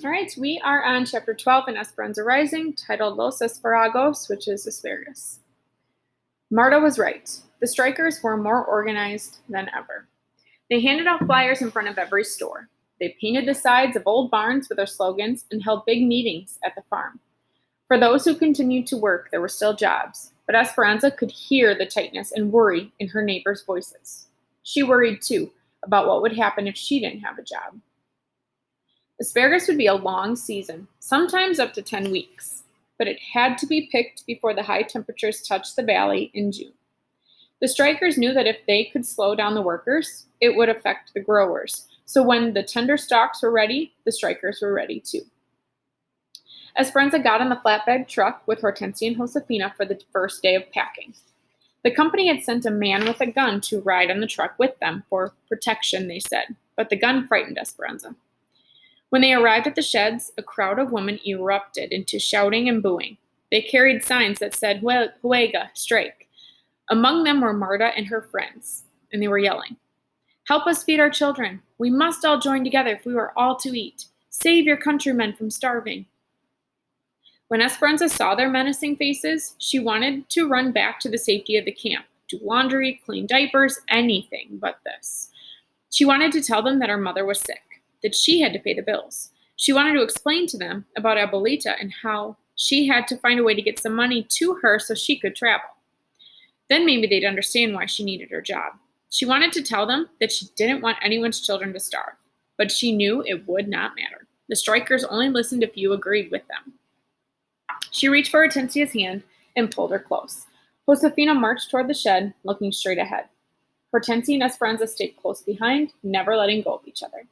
All right, we are on chapter 12 in Esperanza Rising, titled Los Esparragos, which is asparagus. Marta was right. The strikers were more organized than ever. They handed out flyers in front of every store. They painted the sides of old barns with their slogans and held big meetings at the farm. For those who continued to work, there were still jobs, but Esperanza could hear the tightness and worry in her neighbors' voices. She worried, too, about what would happen if she didn't have a job. Asparagus would be a long season, sometimes up to 10 weeks, but it had to be picked before the high temperatures touched the valley in June. The strikers knew that if they could slow down the workers, it would affect the growers. So when the tender stalks were ready, the strikers were ready too. Esperanza got on the flatbed truck with Hortensia and Josefina for the first day of packing. The company had sent a man with a gun to ride on the truck with them for protection, they said, but the gun frightened Esperanza. When they arrived at the sheds, a crowd of women erupted into shouting and booing. They carried signs that said, Huelga, strike. Among them were Marta and her friends, and they were yelling, "Help us feed our children. We must all join together if we are all to eat. Save your countrymen from starving." When Esperanza saw their menacing faces, she wanted to run back to the safety of the camp, do laundry, clean diapers, anything but this. She wanted to tell them that her mother was sick, that she had to pay the bills. She wanted to explain to them about Abuelita and how she had to find a way to get some money to her so she could travel. Then maybe they'd understand why she needed her job. She wanted to tell them that she didn't want anyone's children to starve, but she knew it would not matter. The strikers only listened if you agreed with them. She reached for Hortensia's hand and pulled her close. Josefina marched toward the shed, looking straight ahead. Hortensia and Esperanza stayed close behind, never letting go of each other.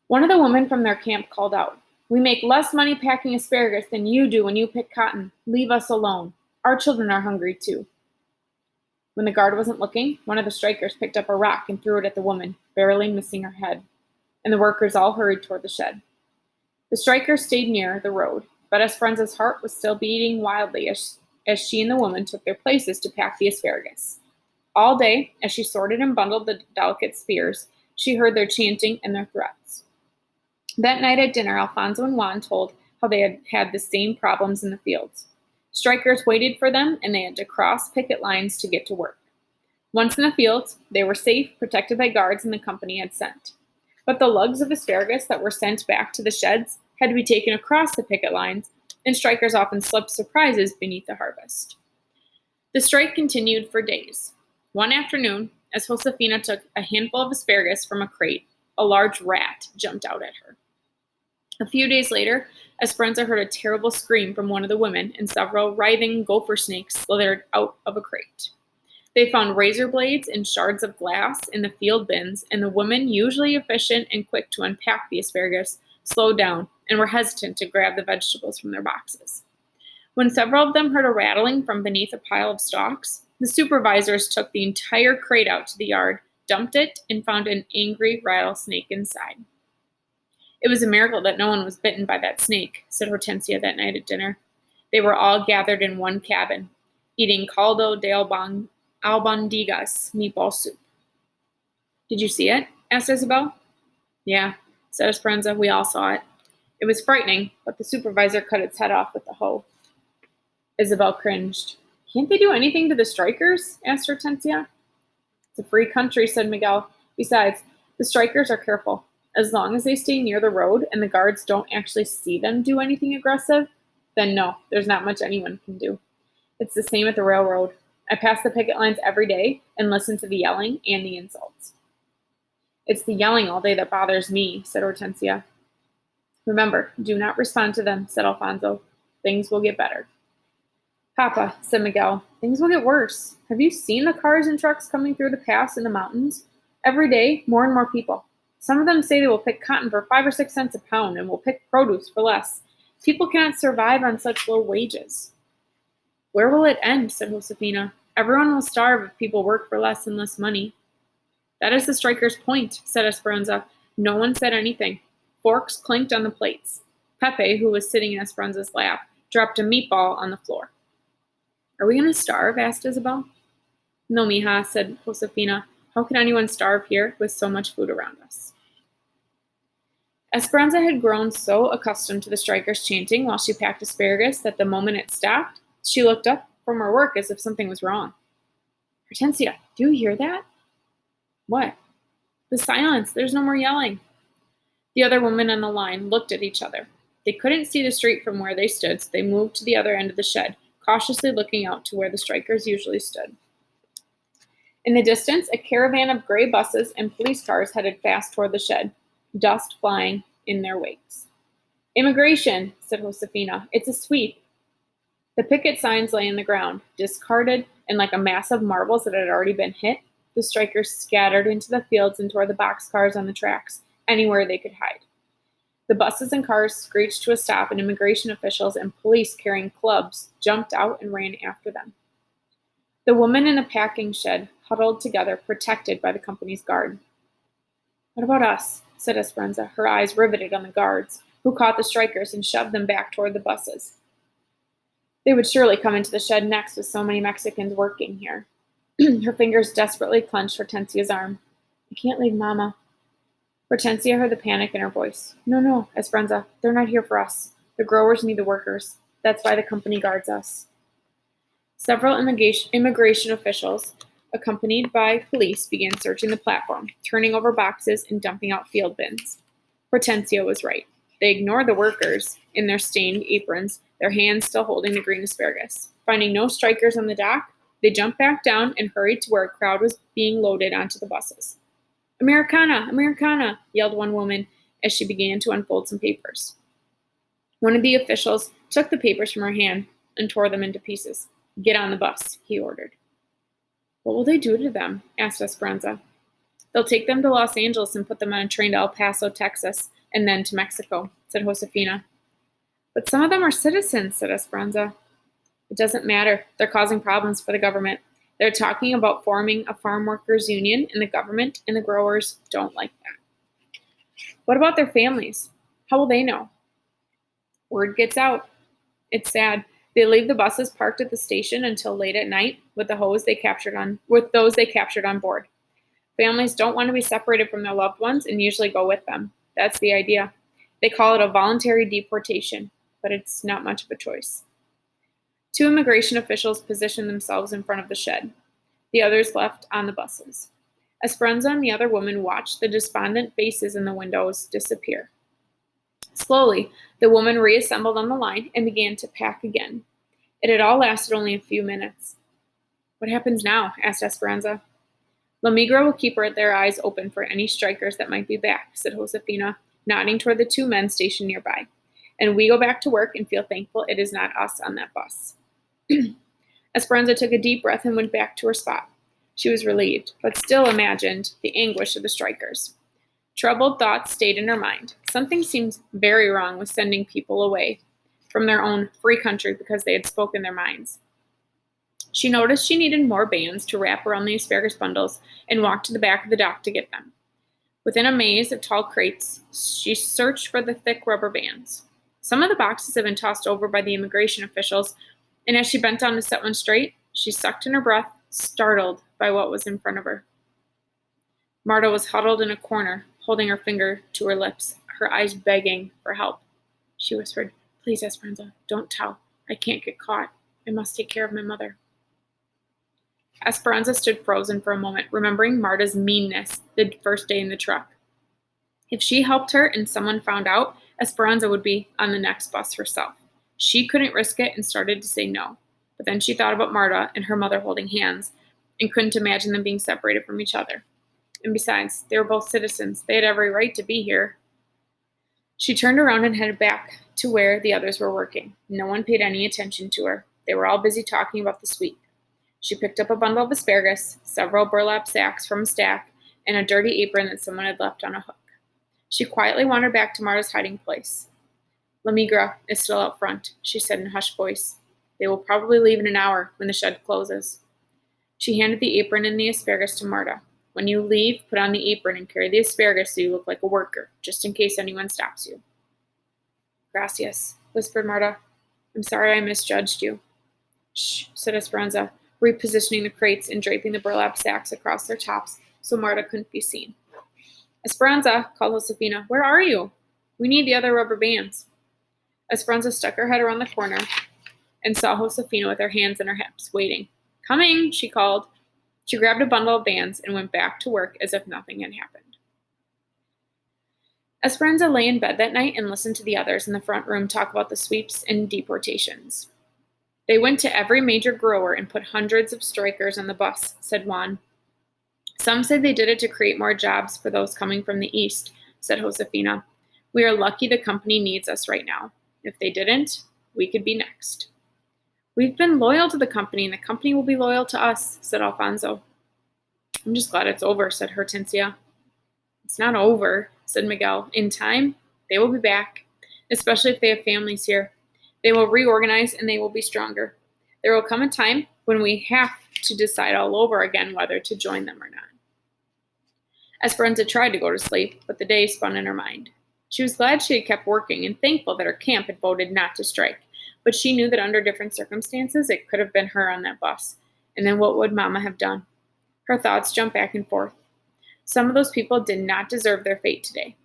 One of the women from their camp called out, "We make less money packing asparagus than you do when you pick cotton. Leave us alone. Our children are hungry too." When the guard wasn't looking, one of the strikers picked up a rock and threw it at the woman, barely missing her head, and the workers all hurried toward the shed. The strikers stayed near the road, but Esperanza's heart was still beating wildly as she and the woman took their places to pack the asparagus. All day, as she sorted and bundled the delicate spears, she heard their chanting and their threats. That night at dinner, Alfonso and Juan told how they had had the same problems in the fields. Strikers waited for them, and they had to cross picket lines to get to work. Once in the fields, they were safe, protected by guards and the company had sent. But the lugs of asparagus that were sent back to the sheds had to be taken across the picket lines, and strikers often slipped surprises beneath the harvest. The strike continued for days. One afternoon, as Josefina took a handful of asparagus from a crate, a large rat jumped out at her. A few days later, Esperanza heard a terrible scream from one of the women, and several writhing gopher snakes slithered out of a crate. They found razor blades and shards of glass in the field bins, and the women, usually efficient and quick to unpack the asparagus, slowed down and were hesitant to grab the vegetables from their boxes. When several of them heard a rattling from beneath a pile of stalks, the supervisors took the entire crate out to the yard, dumped it, and found an angry rattlesnake inside. "It was a miracle that no one was bitten by that snake," said Hortensia that night at dinner. They were all gathered in one cabin, eating caldo de albondigas meatball soup. "Did you see it?" asked Isabel. "Yeah," said Esperanza. "We all saw it. It was frightening, but the supervisor cut its head off with the hoe." Isabel cringed. "Can't they do anything to the strikers?" asked Hortensia. "It's a free country," said Miguel. "Besides, the strikers are careful. As long as they stay near the road and the guards don't actually see them do anything aggressive, then no, there's not much anyone can do. It's the same at the railroad. I pass the picket lines every day and listen to the yelling and the insults." "It's the yelling all day that bothers me," said Hortensia. "Remember, do not respond to them," said Alfonso. "Things will get better." "Papa," said Miguel, "things will get worse. Have you seen the cars and trucks coming through the pass in the mountains? Every day, more and more people. Some of them say they will pick cotton for 5 or 6 cents a pound and will pick produce for less. People cannot survive on such low wages." "Where will it end?" said Josefina. "Everyone will starve if people work for less and less money." "That is the strikers' point," said Esperanza. No one said anything. Forks clinked on the plates. Pepe, who was sitting in Esperanza's lap, dropped a meatball on the floor. "Are we going to starve?" asked Isabel. "No, mija," said Josefina. "How can anyone starve here with so much food around us?" Esperanza had grown so accustomed to the strikers chanting while she packed asparagus that the moment it stopped, she looked up from her work as if something was wrong. Hortensia, do you hear that? What? The silence. There's no more yelling. The other women on the line looked at each other. They couldn't see the street from where they stood, so they moved to the other end of the shed, cautiously looking out to where the strikers usually stood. In the distance, a caravan of gray buses and police cars headed fast toward the shed, dust flying in their wakes. Immigration, said Josefina. It's a sweep. The picket signs lay in the ground, discarded, and like a mass of marbles that had already been hit, the strikers scattered into the fields and toward the boxcars on the tracks, anywhere they could hide. The buses and cars screeched to a stop, and immigration officials and police carrying clubs jumped out and ran after them. The women in the packing shed huddled together, protected by the company's guard. What about us? Said Esperanza, her eyes riveted on the guards, who caught the strikers and shoved them back toward the buses. They would surely come into the shed next with so many Mexicans working here. Her fingers desperately clenched Hortensia's arm. I can't leave Mama. Hortensia heard the panic in her voice. No, Esperanza, they're not here for us. The growers need the workers. That's why the company guards us. Several immigration officials, accompanied by police, began searching the platform, turning over boxes and dumping out field bins. Hortensia was right. They ignored the workers in their stained aprons, their hands still holding the green asparagus. Finding no strikers on the dock, they jumped back down and hurried to where a crowd was being loaded onto the buses. Americana, Americana, yelled one woman as she began to unfold some papers. One of the officials took the papers from her hand and tore them into pieces. Get on the bus, he ordered. What will they do to them? Asked Esperanza. They'll take them to Los Angeles and put them on a train to El Paso, Texas, and then to Mexico, said Josefina. But some of them are citizens, said Esperanza. It doesn't matter. They're causing problems for the government. They're talking about forming a farm workers union, and the government and the growers don't like that. What about their families? How will they know? Word gets out. It's sad. They leave the buses parked at the station until late at night with those they captured on board. Families don't want to be separated from their loved ones and usually go with them. That's the idea. They call it a voluntary deportation, but it's not much of a choice. Two immigration officials positioned themselves in front of the shed. The others left on the buses. Esperanza and the other woman watched the despondent faces in the windows disappear. Slowly, the woman reassembled on the line and began to pack again. It had all lasted only a few minutes. What happens now? Asked Esperanza. La Migra will keep their eyes open for any strikers that might be back, said Josefina, nodding toward the two men stationed nearby. And we go back to work and feel thankful it is not us on that bus. Esperanza took a deep breath and went back to her spot. She was relieved, but still imagined the anguish of the strikers. Troubled thoughts stayed in her mind. Something seemed very wrong with sending people away from their own free country because they had spoken their minds. She noticed she needed more bands to wrap around the asparagus bundles and walked to the back of the dock to get them. Within a maze of tall crates, she searched for the thick rubber bands. Some of the boxes had been tossed over by the immigration officials, and as she bent down to set one straight, she sucked in her breath, startled by what was in front of her. Marta was huddled in a corner, holding her finger to her lips, her eyes begging for help. She whispered, Please, Esperanza, don't tell. I can't get caught. I must take care of my mother. Esperanza stood frozen for a moment, remembering Marta's meanness the first day in the truck. If she helped her and someone found out, Esperanza would be on the next bus herself. She couldn't risk it and started to say no. But then she thought about Marta and her mother holding hands and couldn't imagine them being separated from each other. And besides, they were both citizens. They had every right to be here. She turned around and headed back to where the others were working. No one paid any attention to her. They were all busy talking about the sweep. She picked up a bundle of asparagus, several burlap sacks from a stack, and a dirty apron that someone had left on a hook. She quietly wandered back to Marta's hiding place. La Migra is still out front, she said in a hushed voice. They will probably leave in an hour when the shed closes. She handed the apron and the asparagus to Marta. When you leave, put on the apron and carry the asparagus so you look like a worker, just in case anyone stops you. Gracias, whispered Marta. I'm sorry I misjudged you. Shh, said Esperanza, repositioning the crates and draping the burlap sacks across their tops so Marta couldn't be seen. Esperanza, called Josefina, where are you? We need the other rubber bands. Esperanza stuck her head around the corner and saw Josefina with her hands in her hips, waiting. Coming, she called. She grabbed a bundle of bands and went back to work as if nothing had happened. Esperanza lay in bed that night and listened to the others in the front room talk about the sweeps and deportations. They went to every major grower and put hundreds of strikers on the bus, said Juan. Some said they did it to create more jobs for those coming from the east, said Josefina. We are lucky the company needs us right now. If they didn't, we could be next. We've been loyal to the company, and the company will be loyal to us, said Alfonso. I'm just glad it's over, said Hortensia. It's not over, said Miguel. In time, they will be back, especially if they have families here. They will reorganize, and they will be stronger. There will come a time when we have to decide all over again whether to join them or not. Esperanza tried to go to sleep, but the day spun in her mind. She was glad she had kept working and thankful that her camp had voted not to strike. But she knew that under different circumstances, it could have been her on that bus. And then what would Mama have done? Her thoughts jumped back and forth. Some of those people did not deserve their fate today.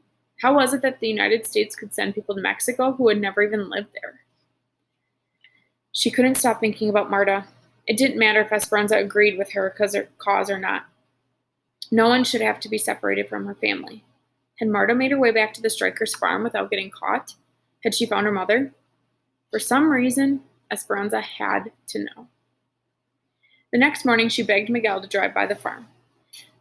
How was it that the United States could send people to Mexico who had never even lived there? She couldn't stop thinking about Marta. It didn't matter if Esperanza agreed with her cause or not. No one should have to be separated from her family. Had Marta made her way back to the striker's farm without getting caught? Had she found her mother? For some reason, Esperanza had to know. The next morning, she begged Miguel to drive by the farm.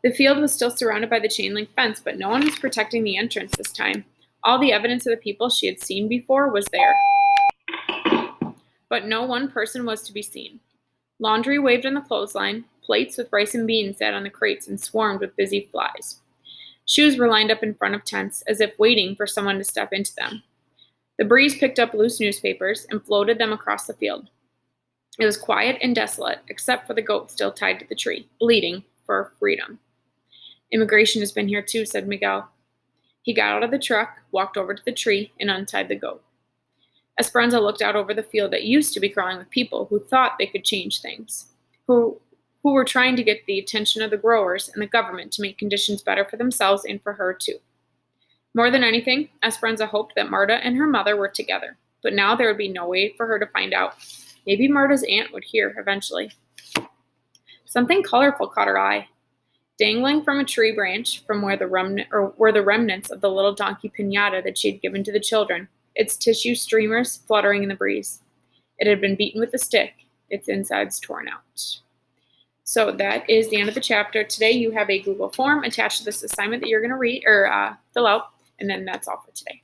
The field was still surrounded by the chain-link fence, but no one was protecting the entrance this time. All the evidence of the people she had seen before was there. But no one person was to be seen. Laundry waved on the clothesline, plates with rice and beans sat on the crates and swarmed with busy flies. Shoes were lined up in front of tents, as if waiting for someone to step into them. The breeze picked up loose newspapers and floated them across the field. It was quiet and desolate, except for the goat still tied to the tree, bleating for freedom. Immigration has been here too, said Miguel. He got out of the truck, walked over to the tree, and untied the goat. Esperanza looked out over the field that used to be crawling with people who thought they could change things, who were trying to get the attention of the growers and the government to make conditions better for themselves and for her too. More than anything, Esperanza hoped that Marta and her mother were together, but now there would be no way for her to find out. Maybe Marta's aunt would hear eventually. Something colorful caught her eye. Dangling from a tree branch from were the remnants of the little donkey piñata that she had given to the children, its tissue streamers fluttering in the breeze. It had been beaten with a stick, its insides torn out. So that is the end of the chapter. Today you have a Google form attached to this assignment that you're going to read or fill out, and then that's all for today.